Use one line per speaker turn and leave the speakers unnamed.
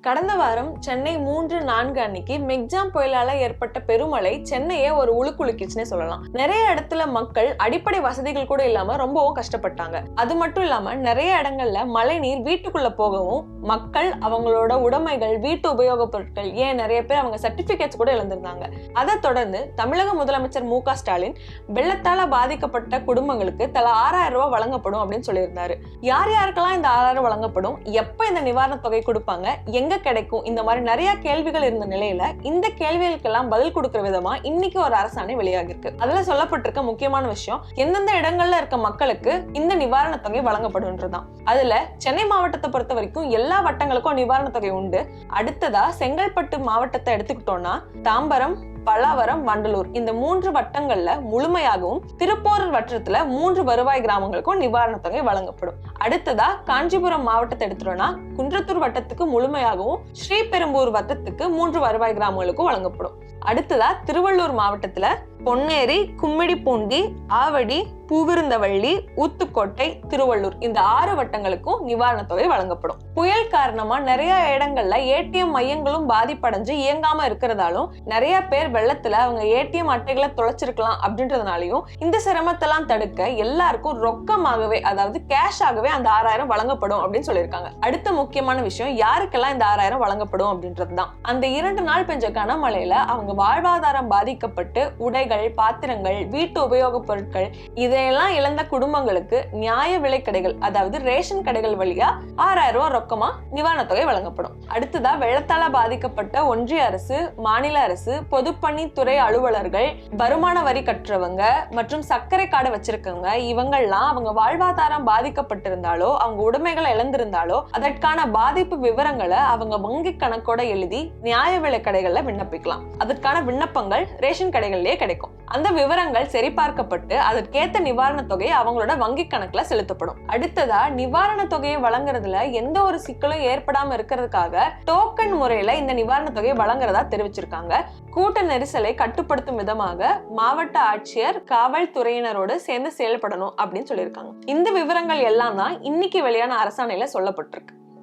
கடந்த வாரம் சென்னை 3-4 அன்னைக்கு மெக்ஜாம் புயலால ஏற்பட்ட பெருமழை சென்னையை ஒரு உலுக்குலுக்கிச்சுன்னே சொல்லலாம். நிறைய இடத்துல மக்கள் அடிப்படை வசதிகள் கூட இல்லாம ரொம்பவும் கஷ்டப்பட்டாங்க. அது மட்டும் இல்லாம நிறைய இடங்கள்ல மழை நீர் வீட்டுக்குள்ள போகவும் மக்கள் அவங்களோட உடைமைகள், வீட்டு உபயோக பொருட்கள், ஏன் நிறைய பேர் அவங்க சர்டிபிகேட்ஸ் கூட இழந்திருந்தாங்க. அதை தொடர்ந்து தமிழக முதலமைச்சர் மு க ஸ்டாலின் வெள்ளத்தால பாதிக்கப்பட்ட குடும்பங்களுக்கு தலா 6000 ரூபாய் வழங்கப்படும் அப்படின்னு சொல்லியிருந்தாரு. யார் யாருக்கெல்லாம் இந்த 6000 வழங்கப்படும், எப்ப இந்த நிவாரண தொகை கொடுப்பாங்க, எங்க கிடைக்கும், இந்த மாதிரி நிறைய கேள்விகள் இருந்த நிலையில இந்த கேள்விகளுக்கெல்லாம் பதில் கொடுக்கிற விதமா இன்னைக்கு ஒரு அரசாணை வெளியாகிருக்கு. அதுல சொல்லப்பட்டிருக்க முக்கியமான விஷயம் எந்தெந்த இடங்கள்ல இருக்க மக்களுக்கு இந்த நிவாரண தொகை வழங்கப்படும்ன்றதுதான். அதுல சென்னை மாவட்டத்தை பொறுத்த வரைக்கும் எல்லா வட்டங்களுக்கும் நிவாரண தொகை உண்டு. அடுத்ததா செங்கல்பட்டு மாவட்டத்தை எடுத்துக்கிட்டோம்னா தாம்பரம், பல்லாவரம், வண்டலூர் இந்த 3 வட்டங்கள்ல முழுமையாகவும், திருப்போரூர் வட்டத்துல 3 வருவாய் கிராமங்களுக்கும் நிவாரண தொகை வழங்கப்படும். அடுத்ததா காஞ்சிபுரம் மாவட்டத்தை எடுத்துட்டோம்னா குன்றத்தூர் வட்டத்துக்கு முழுமையாகவும், ஸ்ரீபெரும்பூர் வட்டத்துக்கு 3 வருவாய் கிராமங்களுக்கும் வழங்கப்படும். அடுத்ததா திருவள்ளூர் மாவட்டத்துல பொன்னேரி, கும்மிடிப்பூண்டி, ஆவடி, பூவிருந்தவள்ளி, ஊத்துக்கோட்டை, திருவள்ளூர் இந்த 6 வட்டங்களுக்கும் நிவாரண தொகை வழங்கப்படும். புயல் காரணமா நிறைய இடங்கள்ல ஏடிஎம் மையங்களும் பாதிப்படைஞ்சு இயங்காம இருக்கிறதாலும் நிறைய பேர் வெள்ளத்துல அவங்க ஏடிஎம் அட்டைகளை தொலைச்சிருக்கலாம் அப்படின்றதுனாலையும் இந்த சிரமத்தெல்லாம் தடுக்க எல்லாருக்கும் ரொக்கமாகவே, அதாவது கேஷ் ஆகவே அந்த 6000 வழங்கப்படும் அப்படின்னு சொல்லியிருக்காங்க. அடுத்த முக்கியமான விஷயம் யாருக்கெல்லாம் இந்த 6000 வழங்கப்படும் அப்படின்றதுதான். அந்த 2 நாள் பெஞ்ச கனமழையில அவங்க வாழ்வாதாரம் பாதிக்கப்பட்டு உடைகள், பாத்திரங்கள், வீட்டு உபயோக பொருட்கள் இதையெல்லாம் இழந்த குடும்பங்களுக்கு நியாய விலை கடைகள், அதாவது ரேஷன் கடைகள் வழியா 6000 ரூபாய் ரொக்கமா நிவாரண தொகை வழங்கப்படும். அடுத்ததா வெள்ளத்தால பாதிக்கப்பட்ட ஒன்றிய அரசு, மாநில அரசு, பொதுப்பணித்துறை அலுவலர்கள், வருமான வரி கட்டுறவங்க மற்றும் சர்க்கரை கார்டு வச்சிருக்கவங்க இவங்கெல்லாம் அவங்க வாழ்வாதாரம் பாதிக்கப்பட்டிருந்தாலோ, அவங்க உடைமைகளை இழந்திருந்தாலோ அதற்கான பாதிப்பு விவரங்களை அவங்க வங்கி கணக்கோட எழுதி நியாய விலை கடைகள்ல விண்ணப்பிக்கலாம். அதற்கான விண்ணப்பங்கள் ரேஷன் கடைகள்லயே கிடைக்கும். அந்த விவரங்கள் சரிபார்க்கப்பட்டு அதற்கேத்த நிவாரண தொகை அவங்களோட வங்கி கணக்குல செலுத்தப்படும். அடுத்ததா நிவாரண தொகையை வழங்குறதுல எந்த ஒரு சிக்கலும் ஏற்படாம இருக்கிறதுக்காக டோக்கன் முறையில இந்த நிவாரண தொகையை வழங்குறதா தெரிவிச்சிருக்காங்க. கூட்ட நெரிசலை கட்டுப்படுத்தும் விதமாக மாவட்ட ஆட்சியர், காவல்துறையினரோடு சேர்ந்து செயல்படணும் அப்படின்னு சொல்லியிருக்காங்க. இந்த விவரங்கள் எல்லாம் தான் இன்னைக்கு வெளியான அரசாணையில சொல்லப்பட்டிருக்கு.